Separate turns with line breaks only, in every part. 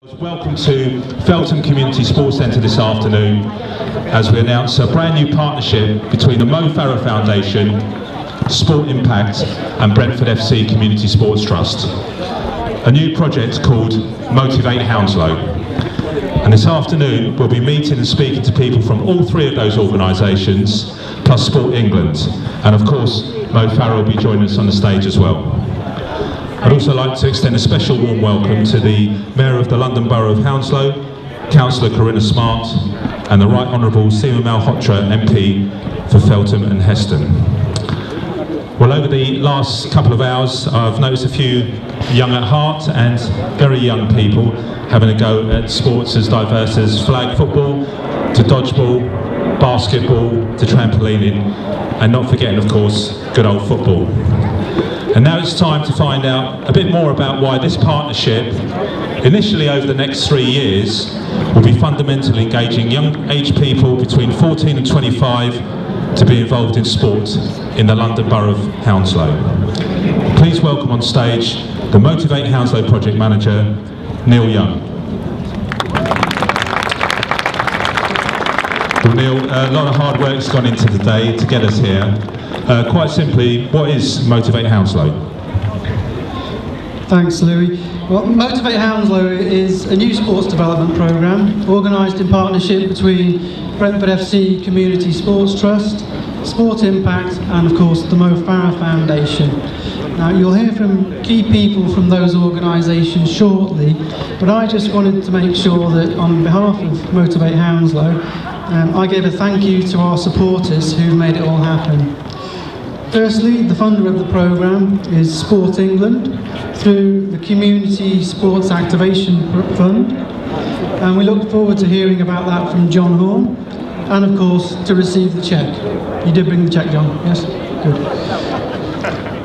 Welcome to Feltham Community Sports Centre this afternoon as we announce a brand new partnership between the Mo Farah Foundation, Sport Impact and Brentford FC Community Sports Trust. A new project called Motivate Hounslow. And this afternoon we'll be meeting and speaking to people from all three of those organisations, plus Sport England. And of course, Mo Farah will be joining us on the stage as well. I'd also like to extend a special warm welcome to the Mayor of the London Borough of Hounslow, Councillor Corinna Smart, and the Right Honourable Seema Malhotra MP for Feltham and Heston. Well, over the last couple of hours, I've noticed a few young at heart and very young people having a go at sports as diverse as flag football, to dodgeball, basketball, to trampolining, and not forgetting, of course, good old football. And now it's time to find out a bit more about why this partnership, initially over the next 3 years, will be fundamentally engaging young age people between 14 and 25 to be involved in sport in the London Borough of Hounslow. Please welcome on stage the Motivate Hounslow Project Manager, Neil Young. Well, Neil, a lot of hard work's gone into the day to get us here. Quite simply, what is Motivate Hounslow?
Thanks, Louis. Well, Motivate Hounslow is a new sports development programme organised in partnership between Brentford FC Community Sports Trust, Sport Impact and of course the Mo Farah Foundation. Now you'll hear from key people from those organisations shortly, but I just wanted to make sure that on behalf of Motivate Hounslow I gave a thank you to our supporters who've made it all happen. Firstly, the funder of the programme is Sport England through the Community Sports Activation Fund, and we look forward to hearing about that from John Horn, and of course to receive the cheque. You did bring the cheque, John? Yes? Good.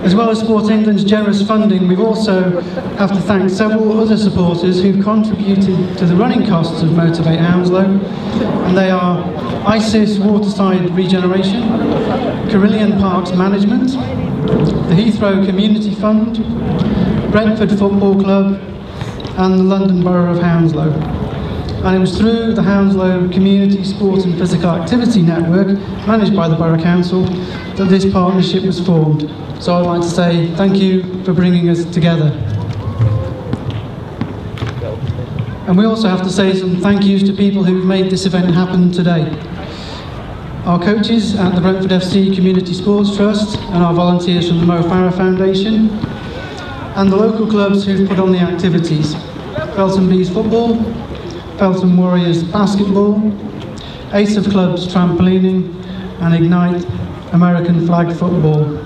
As well as Sport England's generous funding, we also have to thank several other supporters who've contributed to the running costs of Motivate Hounslow, and they are ISIS Waterside Regeneration, Carillion Parks Management, the Heathrow Community Fund, Brentford Football Club and the London Borough of Hounslow. And it was through the Hounslow Community Sport and Physical Activity Network, managed by the Borough Council, that this partnership was formed. So I'd like to say thank you for bringing us together. And we also have to say some thank yous to people who've made this event happen today. Our coaches at the Brentford FC Community Sports Trust and our volunteers from the Mo Farah Foundation, and the local clubs who've put on the activities. Feltham Bees Football, Feltham Warriors Basketball, Ace of Clubs Trampolining and Ignite American Flag Football.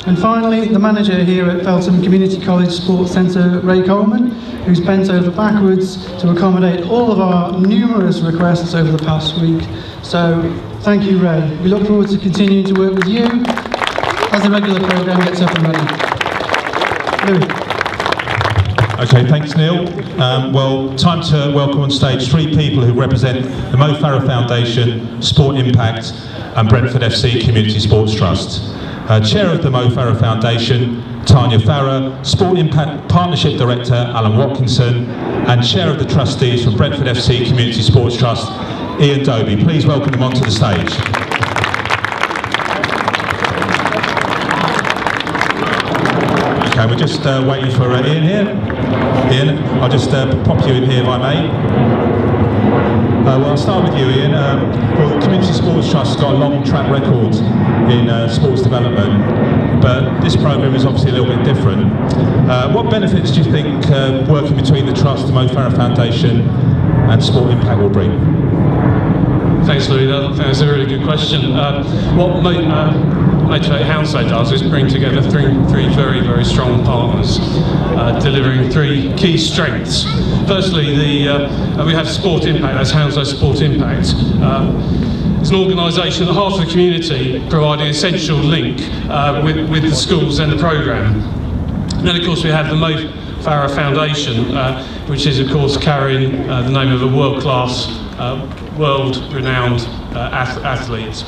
And finally, the manager here at Feltham Community College Sports Centre, Ray Coleman, who's bent over backwards to accommodate all of our numerous requests over the past week. So, thank you, Ray. We look forward to continuing to work with you as the regular programme gets up and running. Louis.
Okay, thanks Neil. Well, time to welcome on stage three people who represent the Mo Farah Foundation, Sport Impact and Brentford FC Community Sports Trust. Chair of the Mo Farah Foundation, Tanya Farah, Sport Impact Partnership Director, Alan Watkinson, and Chair of the Trustees from Brentford FC Community Sports Trust, Ian Doby. Please welcome them onto the stage. Okay, we're just waiting for Ian here. Ian, I'll just pop you in here if I may. Well, I'll start with you, Ian. Well, the Community Sports Trust has got a long track record in sports development, but this programme is obviously a little bit different. What benefits do you think working between the Trust, the Mo Farah Foundation and Sport Impact will bring?
Thanks, Louis. I think that's a really good question. What Motivate Hounslow does is bring together three very, very strong partners, delivering three key strengths. Firstly, we have Sport Impact, that's Hounslow Sport Impact. It's an organisation at the heart of the community, providing an essential link with the schools and the programme. And then, of course, we have the Mo Farah Foundation, which is, of course, carrying the name of a world-class, world-renowned athlete.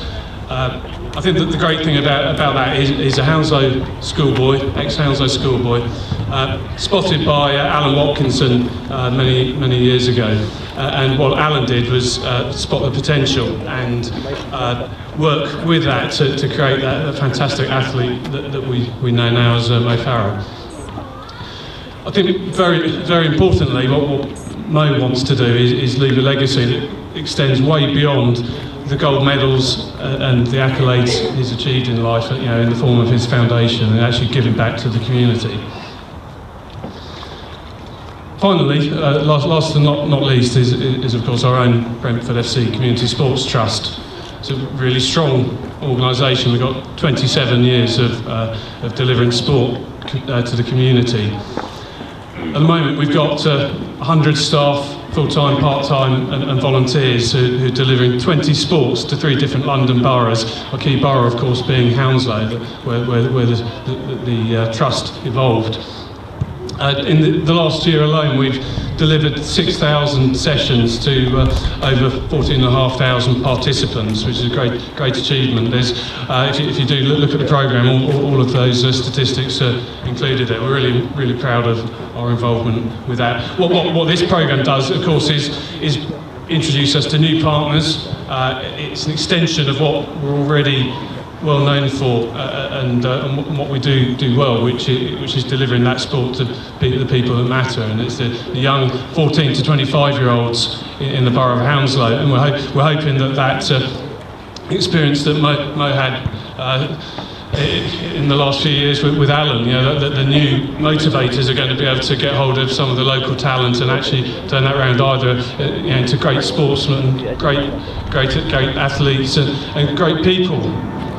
I think that the great thing about that is a Hounslow schoolboy, ex-Hounslow schoolboy, spotted by Alan Watkinson many years ago. And what Alan did was spot the potential and work with that to create that fantastic athlete that we know now as Mo Farah. I think very importantly, what Mo wants to do is leave a legacy that extends way beyond the gold medals and the accolades he's achieved in life, in the form of his foundation, and actually giving back to the community. Finally, last and not least, is of course our own Brentford FC Community Sports Trust. It's a really strong organisation. We've got 27 years of delivering sport to the community. At the moment, we've got 100 staff, full-time, part-time and volunteers who are delivering 20 sports to 3 different London boroughs, our key borough of course being Hounslow, where the trust evolved. In the last year alone, we've delivered 6,000 sessions to over 14,500 participants, which is a great achievement. There's, if you do look at the programme, all of those statistics are included there. We're really proud of our involvement with that. What this programme does, of course, is introduce us to new partners. It's an extension of what we're already well known for and what we do well, which is delivering that sport to the people that matter, and it's the young 14 to 25-year-olds in the borough of Hounslow, and we're hoping that experience that Mo had in the last few years with Alan, that the new motivators are going to be able to get hold of some of the local talent and actually turn that around either into great sportsmen, great athletes and great people.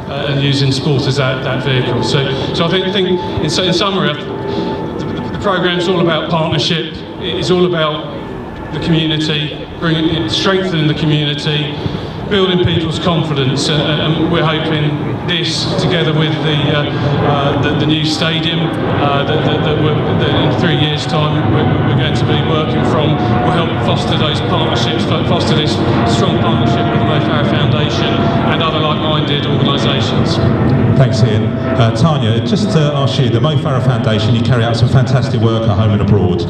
And using sport as that vehicle. So I think in summary, the programme's all about partnership. It's all about the community, strengthening the community, building people's confidence, and we're hoping this, together with the new stadium that in 3 years' time we're going to be working from, will help foster those partnerships, foster this strong partnership with the Mo Farah Foundation and other like-minded organisations.
Thanks, Ian. Tanya, just to ask you, the Mo Farah Foundation, you carry out some fantastic work at home and abroad.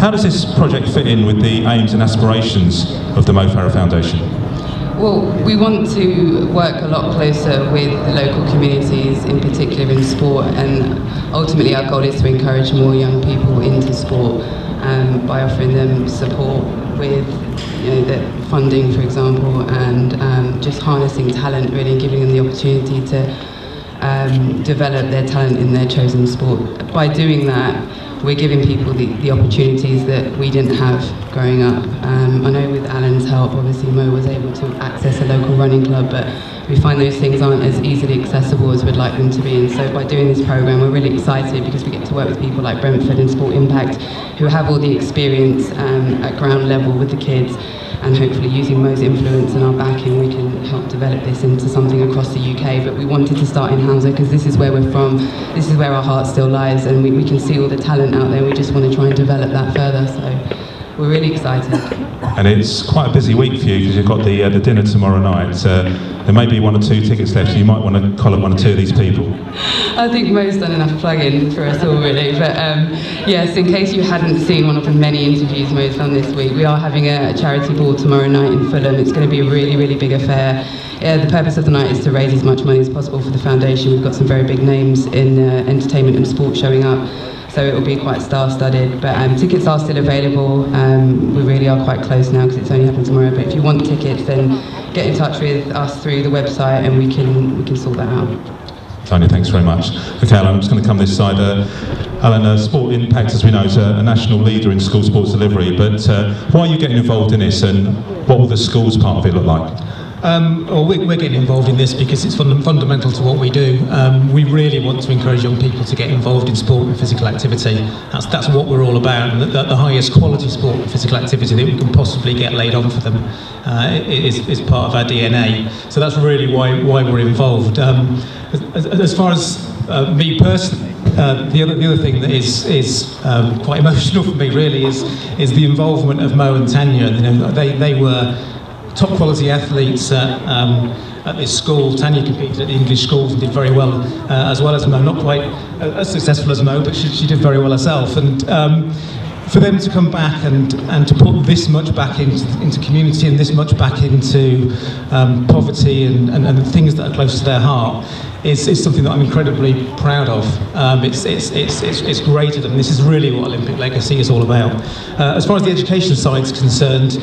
How does this project fit in with the aims and aspirations of the Mo Farah Foundation?
Well, we want to work a lot closer with local communities, in particular in sport, and ultimately our goal is to encourage more young people into sport by offering them support with the funding, for example, and just harnessing talent really, and giving them the opportunity to develop their talent in their chosen sport. By doing that, we're giving people the opportunities that we didn't have growing up. I know with Alan's help, obviously Mo was able to access a local running club, but we find those things aren't as easily accessible as we'd like them to be. And so by doing this programme, we're really excited because we get to work with people like Brentford and Sport Impact, who have all the experience at ground level with the kids. And hopefully using Mo's influence and our backing, we can help develop this into something across the UK. But we wanted to start in Hounslow because this is where we're from, this is where our heart still lies, and we can see all the talent out there. We just want to try and develop that further, so we're really excited.
And it's quite a busy week for you because you've got the dinner tomorrow night. There may be 1 or 2 tickets left, so you might want to collar 1 or 2 of these people. I
think Mo's done enough plug-in for us all, really. But yes, in case you hadn't seen one of the many interviews Mo's done this week, we are having a charity ball tomorrow night in Fulham. It's going to be a really big affair. The purpose of the night is to raise as much money as possible for the foundation. We've got some very big names in entertainment and sport showing up, so it will be quite star-studded. But tickets are still available. We really are quite close now because it's only happened tomorrow. But if you want tickets, then get in touch with us through the website and we can sort that out.
Tanya, thanks very much. Okay, Alan, I'm just going to come this side. Alan, Sport Impact, as we know, is a national leader in school sports delivery, but why are you getting involved in this, and what will the schools part of it look like?
Well, we're getting involved in this because it's fundamental to what we do. We really want to encourage young people to get involved in sport and physical activity. That's what we're all about, and the highest quality sport and physical activity that we can possibly get laid on for them is part of our DNA. So that's really why we're involved. As far as me personally, the other thing that is quite emotional for me really is the involvement of Mo and Tanya. They were top quality athletes at this school. Tanya competed at the English schools and did very well as Mo. Not quite as successful as Mo, but she did very well herself. And for them to come back and to put this much back into community and this much back into poverty and things that are close to their heart is something that I'm incredibly proud of. It's great, and this is really what Olympic Legacy is all about. As far as the education side is concerned,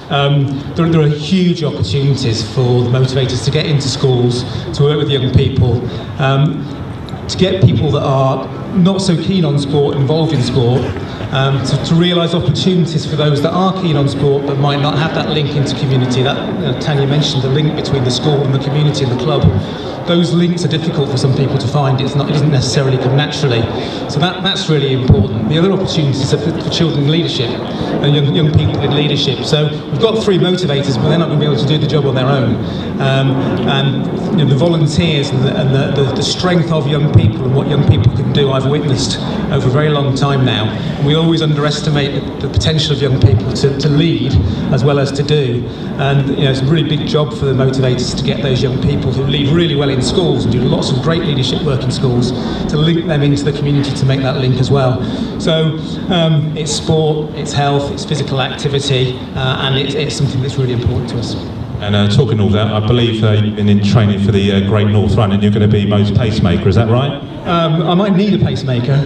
there are huge opportunities for the motivators to get into schools, to work with young people, to get people that are not so keen on sport involved in sport, to realise opportunities for those that are keen on sport but might not have that link into community. That Tanya mentioned the link between the school and the community and the club. Those links are difficult for some people to find. It doesn't necessarily come naturally. So that's really important. The other opportunities are for children in leadership and young people in leadership. So we've got 3 motivators, but they're not going to be able to do the job on their own. And the volunteers and the strength of young people and what young people can do, I've witnessed over a very long time now. We always underestimate the potential of young people to lead as well as to do. And it's a really big job for the motivators to get those young people who lead really well in schools and do lots of great leadership work in schools to link them into the community, to make that link as well. So it's sport, it's health, it's physical activity, and it's something that's really important to us.
And talking all that, I believe you've been in training for the Great North Run, and you're going to be Mo's pacemaker, is that right?
I might need a pacemaker.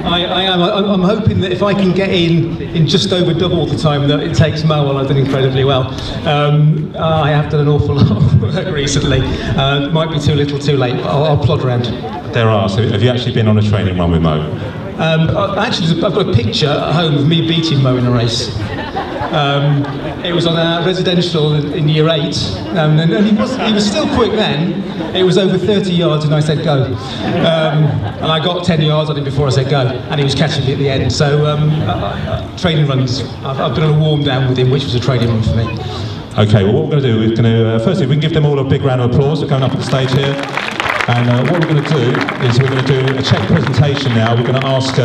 I'm hoping that if I can get in just over double the time that it takes Mo, well, I've done incredibly well. I have done an awful lot of work recently. It might be too little too late, but I'll plod around.
There are. So have you actually been on a training run with Mo?
Actually, I've got a picture at home of me beating Mo in a race. It was on a residential in year 8, and he was still quick then. It was over 30 yards and I said go. And I got 10 yards on him before I said go, and he was catching me at the end. So training runs, I've done a warm down with him, which was a training run for me.
Okay, well what we're going to do is firstly we can give them all a big round of applause for coming up on the stage here. And what we're going to do is we're going to do a check presentation now. We're going to ask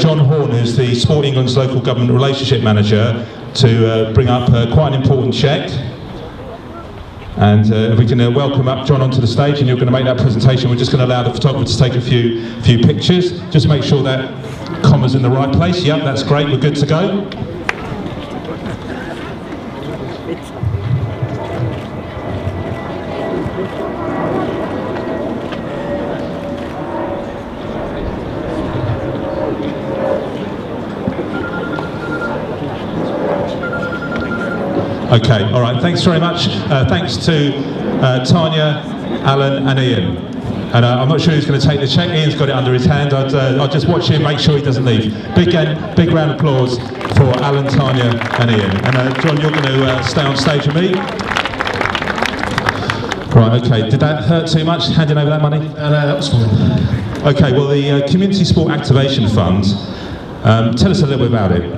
John Horn, who's the Sport England's local government relationship manager, to bring up quite an important check. And if we can welcome up John onto the stage, and you're going to make that presentation. We're just going to allow the photographer to take a few pictures. Just make sure that comma's in the right place. Yep, that's great. We're good to go. Okay, all right, thanks very much. Thanks to Tanya, Alan and Ian. And I'm not sure who's going to take the check. Ian's got it under his hand. I'll just watch him, make sure he doesn't leave. Big round of applause for Alan, Tanya and Ian. And John, you're going to stay on stage with me. Right, okay, did that hurt too much, handing over that money?
No, that was fine.
Okay, well the Community Sport Activation Fund, tell us a little bit about it.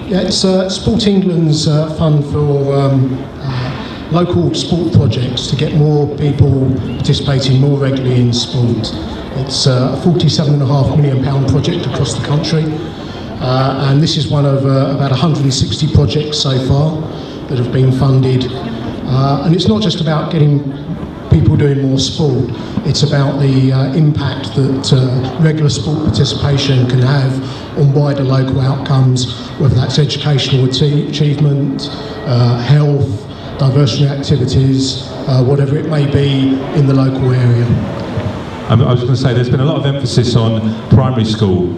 Yeah, it's Sport England's fund for local sport projects to get more people participating more regularly in sport. It's a £47.5 million project across the country, and this is one of about 160 projects so far that have been funded. And it's not just about getting people doing more sport, it's about the impact that regular sport participation can have on wider local outcomes, whether that's educational achievement, health, diversity activities, whatever it may be in the local area.
I was going to say there's been a lot of emphasis on primary school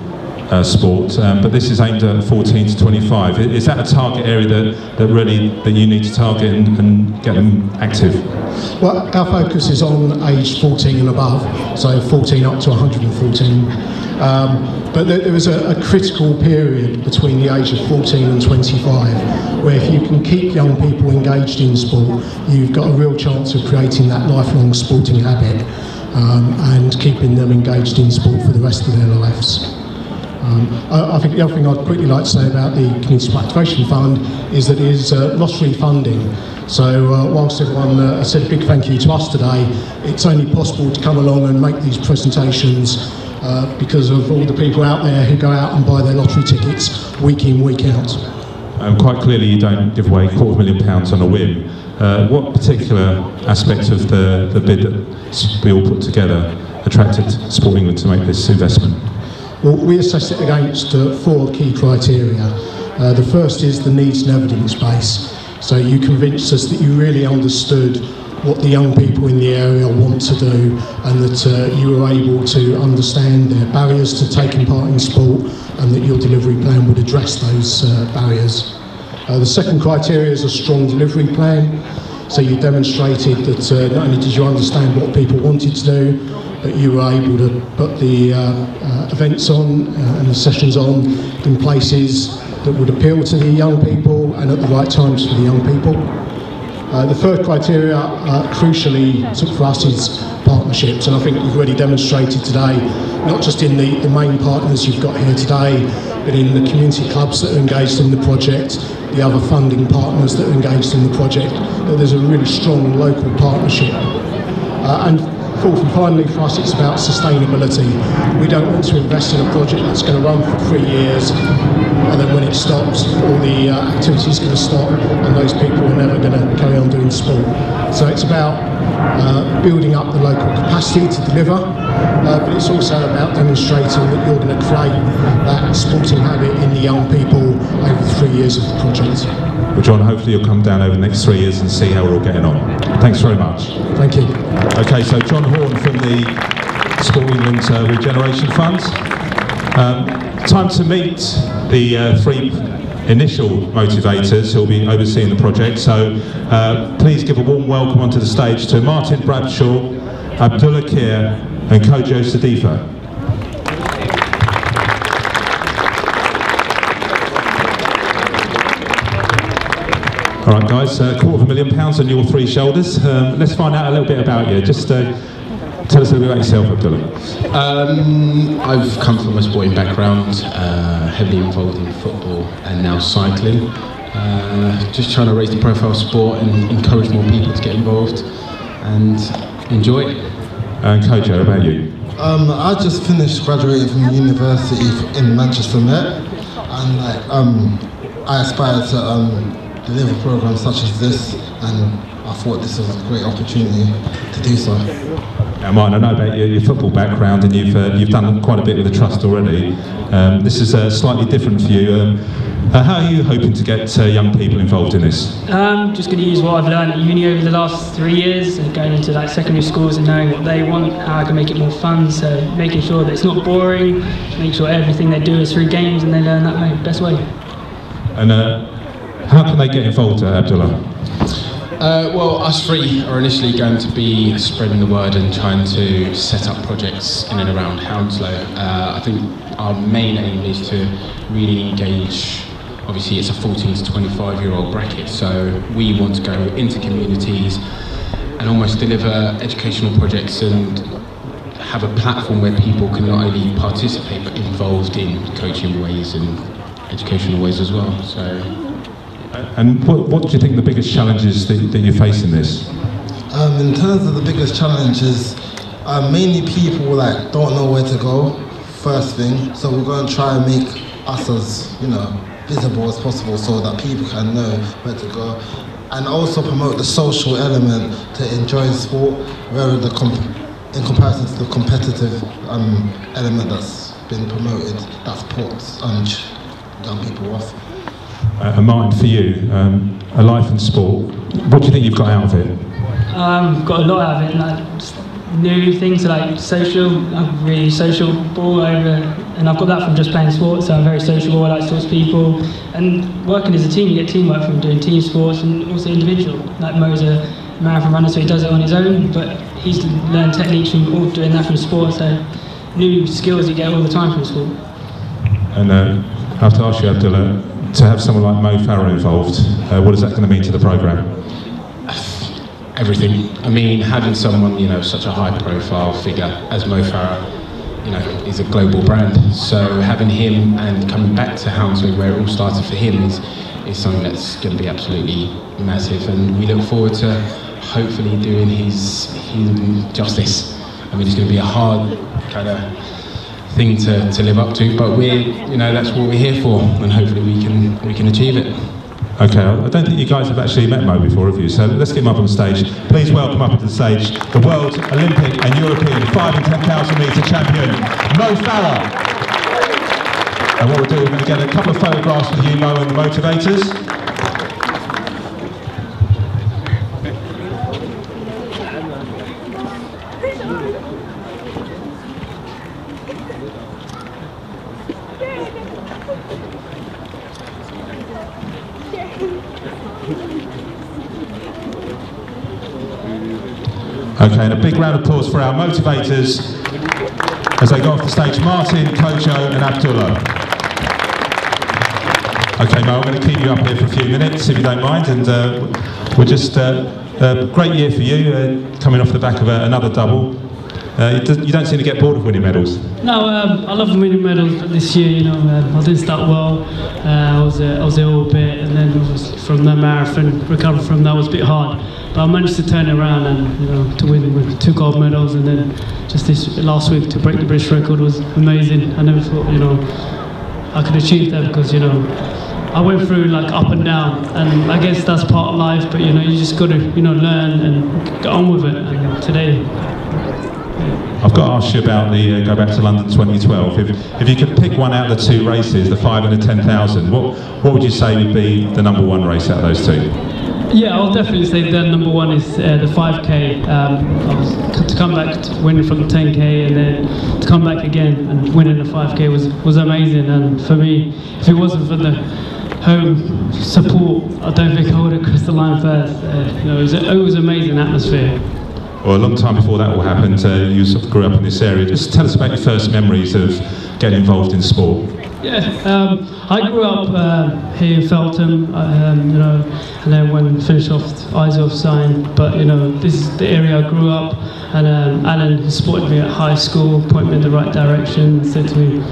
sport, but this is aimed at 14 to 25. Is that a target area that you need to target and get them active?
Well, our focus is on age 14 and above, so 14 up to 114. But there is a critical period between the age of 14 and 25, where if you can keep young people engaged in sport, you've got a real chance of creating that lifelong sporting habit and keeping them engaged in sport for the rest of their lives. I think the other thing I'd quickly like to say about the Community Sport Activation Fund is that it is lottery funding. So whilst everyone said a big thank you to us today, it's only possible to come along and make these presentations because of all the people out there who go out and buy their lottery tickets week in, week out.
Quite clearly you don't give away £250,000 on a whim. What particular aspect of the bid that we all put together attracted Sport England to make this investment?
Well, we assessed it against 4 key criteria. The first is the needs and evidence base. So you convinced us that you really understood what the young people in the area want to do, and that you were able to understand their barriers to taking part in sport, and that your delivery plan would address those barriers. The second criteria is a strong delivery plan. So you demonstrated that not only did you understand what people wanted to do, but you were able to put the events on and the sessions on in places that would appeal to the young people and at the right times for the young people. The third criteria, crucially for us, is partnerships, and I think you've already demonstrated today, not just in the main partners you've got here today, but in the community clubs that are engaged in the project, the other funding partners that are engaged in the project, that there's a really strong local partnership. And fourth and finally for us, it's about sustainability. We don't want to invest in a project that's going to run for 3 years, and then when it stops, all the activity is going to stop, and those people are never going to carry on doing sport. So it's about building up the local capacity to deliver, but it's also about demonstrating that you're going to create that sporting habit in the young people over the 3 years of the project.
Well, John, hopefully you'll come down over the next 3 years and see how we're all getting on. Thanks very much.
Thank you.
Okay, so John Horn from the Sport England Regeneration Fund. Time to meet the 3 initial motivators who will be overseeing the project. So please give a warm welcome onto the stage to Martin Bradshaw, Abdullah Kir and Kojo Sadifa. All right, guys, £250,000 on your 3 shoulders. Let's find out a little bit about you. Just tell us a little bit about yourself, Abdullah.
I've come from a sporting background, heavily involved in football and now cycling. Just trying to raise the profile of sport and encourage more people to get involved and enjoy it.
And Kojo, how about you?
I just finished graduating from university in Manchester Met, and I aspire to deliver programs such as this, and I thought this was a great opportunity to do so.
Now, Martin, I know about your football background, and you've done quite a bit with the trust already. This is slightly different for you. How are you hoping to get young people involved in this?
Just going to use what I've learned at uni over the last 3 years, and going into like secondary schools and knowing what they want, how I can make it more fun. So making sure that it's not boring, make sure everything they do is through games, and they learn that way, best way.
And how can they get involved, Abdullah?
Well, us 3 are initially going to be spreading the word and trying to set up projects in and around Hounslow. I think our main aim is to really engage. Obviously, it's a 14 to 25-year-old bracket, so we want to go into communities and almost deliver educational projects and have a platform where people can not only participate but involved in coaching ways and educational ways as well. So.
And what do you think the biggest challenges that you face in this?
In terms of the biggest challenges, mainly people don't know where to go, first thing. So we're going to try and make us as visible as possible so that people can know where to go, and also promote the social element to enjoy sport, rather in comparison to the competitive element that's been promoted that puts young people off.
And Martin, for you, a life in sport, what do you think you've got out of it?
Got a lot out of it, just new things like social. I'm really sociable and I've got that from just playing sports. So I'm very sociable. I like to talk to people, and working as a team, you get teamwork from doing team sports and also individual. Like Mo's a marathon runner, so he does it on his own, but he's learned techniques from all doing that from sport. So new skills you get all the time from sport.
And I have to ask you, Abdullah, to have someone like Mo Farah involved, what is that going to mean to the programme?
Everything. I mean, having someone, such a high-profile figure as Mo Farah, is a global brand. So having him and coming back to Hounslow, where it all started for him, is something that's going to be absolutely massive. And we look forward to hopefully doing him justice. I mean, it's going to be a hard kind of thing to live up to, but that's what we're here for, and hopefully we can achieve it.
Okay, I don't think you guys have actually met Mo before, have you? So let's get him up on stage. Please welcome up to the stage the world, Olympic and European 5 and 10,000 metre champion, Mo Farah. And what we'll do, we're going to get a couple of photographs with you, Mo, and the motivators. Okay, and a big round of applause for our motivators as they go off the stage, Martin, Kojo and Abdullah. Okay, Mo, I'm going to keep you up here for a few minutes, if you don't mind, and we're just, a great year for you, coming off the back of another double. You don't seem to get bored of winning medals.
No, I love winning medals, but this year, I didn't start well. I was ill a bit, and then from the marathon, recover from that was a bit hard. But I managed to turn it around and to win with 2 gold medals, and then just this last week to break the British record was amazing. I never thought I could achieve that, because I went through like up and down, and I guess that's part of life. But you just got to learn and get on with it. And today,
I've got to ask you about the go back to London 2012. If you could pick one out of the 2 races, the 5 and the 10,000, what would you say would be the #1 race out of those 2?
Yeah, I'll definitely say the #1 is the 5K. To come back to winning from the 10K, and then to come back again and winning the 5K was amazing. And for me, if it wasn't for the home support, I don't think I would have crossed the line first. It was an amazing atmosphere.
Well, a long time before that all happened, you sort of grew up in this area. Just tell us about your first memories of getting involved in sport.
Yeah, I grew up here in Feltham, and then when finished off Eyes Off Sign. But this is the area I grew up, and Alan supported me at high school, pointed me in the right direction, said to me,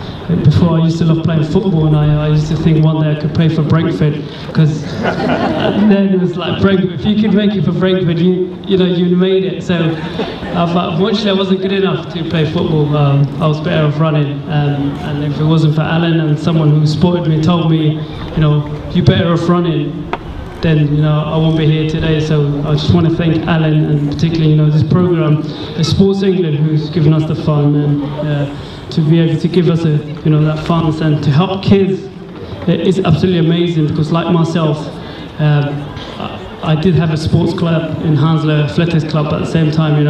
before I used to love playing football, and I used to think one day I could play for Brentford, because then it was like, Brentford, if you could make it for Brentford, you made it. So unfortunately I wasn't good enough to play football. I was better off running, and if it wasn't for Alan and someone who supported me, told me, you're better off running, then I won't be here today. So I just want to thank Alan, and particularly this program, Sports England, who's given us the fun, and to be able to give us that funds and to help kids is absolutely amazing. Because like myself, I did have a sports club in Hounslow, Athletics Club, but at the same time,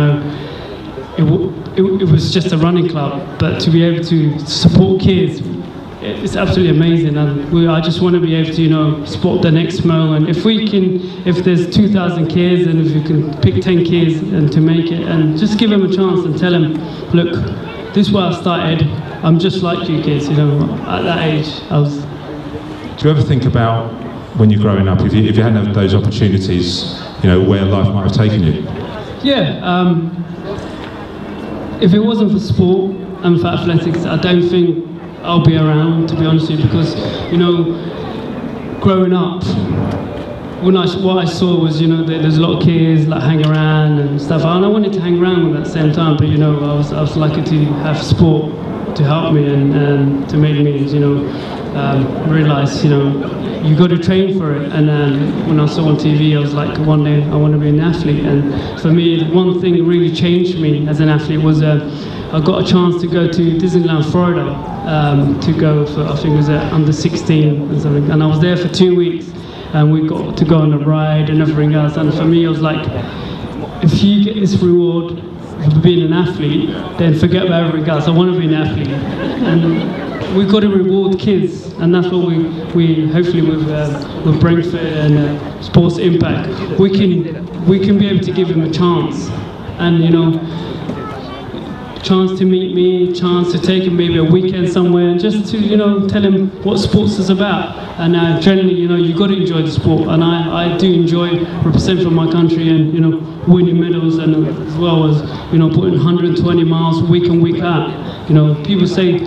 it was just a running club. But to be able to support kids, it's absolutely amazing. And I just want to be able to, support the next Mo. And if there's 2,000 kids, and if you can pick 10 kids and to make it, and just give them a chance and tell them, look, this is where I started. I'm just like you kids, at that age.
Do you ever think about, when you're growing up, if you hadn't had those opportunities, where life might have taken you?
Yeah, if it wasn't for sport and for athletics, I don't think I'll be around, to be honest with you, because, growing up, what I saw was, there's a lot of kids like hang around and stuff, and I wanted to hang around with at the same time, but I was lucky to have sport to help me and to make me, realise, you got to train for it. And when I saw on TV, I was like, one day I want to be an athlete. And for me, one thing that really changed me as an athlete was I got a chance to go to Disneyland, Florida, to go for, I think it was under 16 or something, and I was there for 2 weeks. And we got to go on a ride and everything else. And for me, I was like, if you get this reward for being an athlete, then forget about everything else. I want to be an athlete. And we've got to reward kids. And that's what we hopefully with Brentford and Sports Impact, we can be able to give them a chance. And, chance to meet me, chance to take him maybe a weekend somewhere, and just to tell him what sports is about. And generally, you got to enjoy the sport, and I do enjoy representing for my country and winning medals, and as well as putting 120 miles week in, week out. People say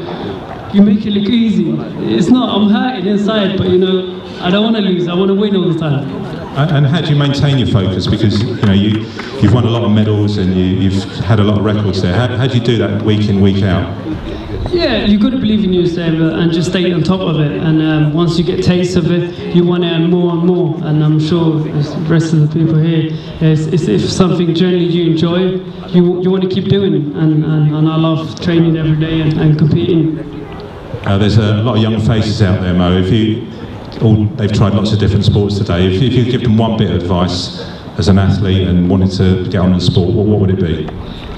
you make it look easy. It's not. I'm hurting inside, but I don't want to lose. I want to win all the time.
And how do you maintain your focus? Because you've won a lot of medals and you've had a lot of records there. How do you do that week in, week out?
Yeah, you've got to believe in yourself and just stay on top of it. And once you get taste of it, you want to earn more and more. And I'm sure the rest of the people here, if something generally you enjoy, you want to keep doing it. And I love training every day and competing.
There's a lot of young faces out there, Mo. They've tried lots of different sports today. If you give them one bit of advice as an athlete and wanted to get on in sport, what would it be?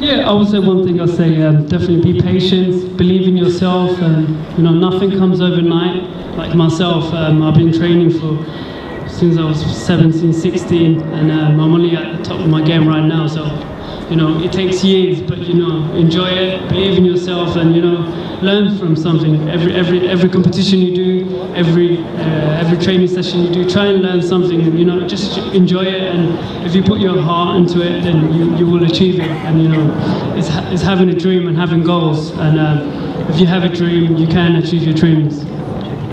Yeah, I would say one thing. I'd say definitely be patient, believe in yourself, and nothing comes overnight. Like myself, I've been training since I was 17, 16, and I'm only at the top of my game right now. So, it takes years, but enjoy it, believe in yourself, and learn from something. Every competition you do, every training session you do, try and learn something, and just enjoy it. And if you put your heart into it, then you will achieve it. And it's having a dream and having goals. And if you have a dream, you can achieve your dreams.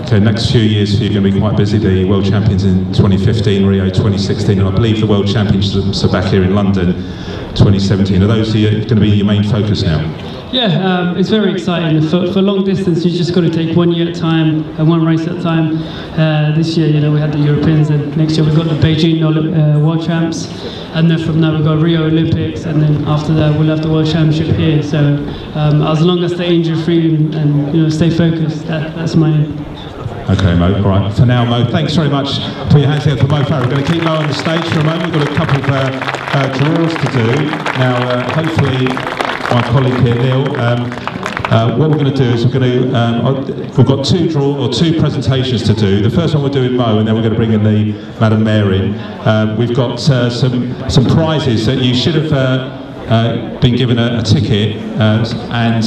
Okay, next few years for you are going to be quite busy. The World Champions in 2015, Rio 2016, and I believe the World Championships are back here in London 2017. Are those going to be your main focus now?
Yeah, it's very exciting. For long distance, you just got to take 1 year at a time and one race at a time. This year, we had the Europeans, and next year we've got the Beijing World Champs, and then from now we've got Rio Olympics, and then after that we'll have the World Championship here. So as long as I stay injury-free and stay focused, that's my aim.
Okay, Mo. All right. For now, Mo, thanks very much. Put your hands together for Mo Farah. We're going to keep Mo on the stage for a moment. We've got a couple of draws to do. Now, hopefully, my colleague here, Neil, what we're going to do is we've got two presentations to do. The first one we're doing Mo, and then we're going to bring in the Madam Mayor in. We've got some prizes that you should have been given a ticket, and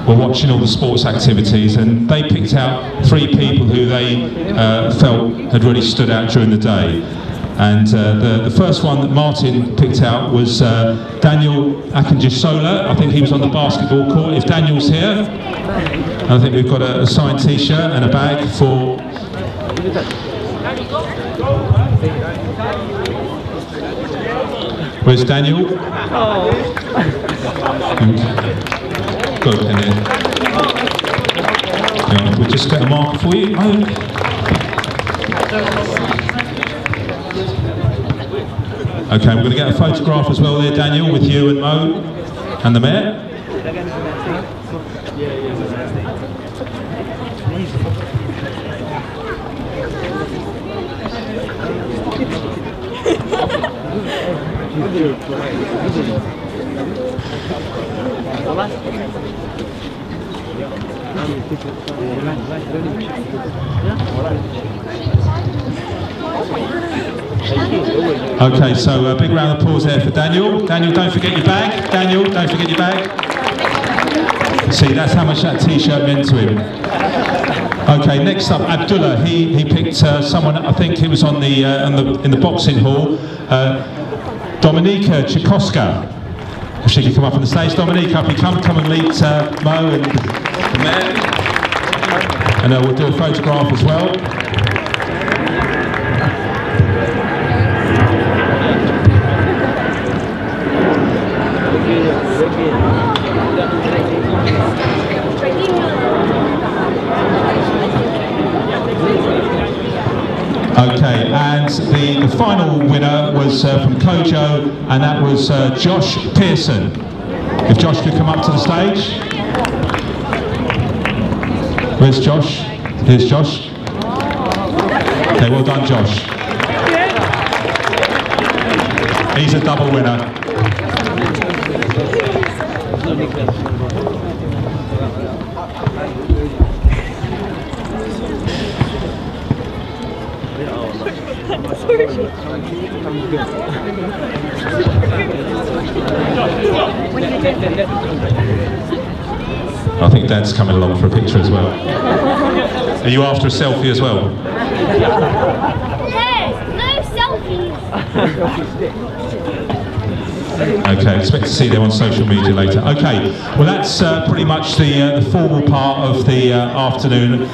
we're watching all the sports activities, and they picked out 3 people who they felt had really stood out during the day. And the first one that Martin picked out was Daniel Akinjisola. I think he was on the basketball court. If Daniel's here, I think we've got a signed T-shirt and a bag for... Where's Daniel? Good, we'll just get a marker for you. Okay, we're going to get a photograph as well there, Daniel, with you and Mo and the Mayor. Okay, so a big round of applause there for Daniel. Daniel, don't forget your bag. Daniel, don't forget your bag. See, that's how much that T-shirt meant to him. Okay, next up, Abdullah. He picked someone. I think he was on in the boxing hall. Dominika Chikoska. If she could come up on the stage, Dominika, up you come and meet Mo and the Mayor. And we'll do a photograph as well. Okay, and the final winner was from Kojo, and that was Josh Pearson. If Josh could come up to the stage. Where's Josh? Here's Josh. Okay, well done, Josh. He's a double winner. I think Dad's coming along for a picture as well. Are you after a selfie as well?
Yes, no selfies.
Okay, expect to see them on social media later. Okay, well that's pretty much the formal part of the afternoon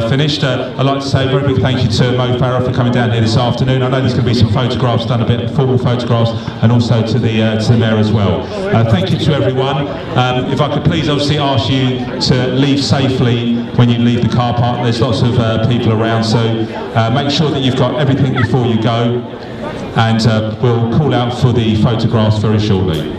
finished. I'd like to say a very big thank you to Mo Farah for coming down here this afternoon. I know there's going to be some photographs done, a bit of formal photographs, and also to the mayor as well. Thank you to everyone. If I could please obviously ask you to leave safely when you leave the car park. There's lots of people around, so make sure that you've got everything before you go, and we'll call out for the photographs very shortly.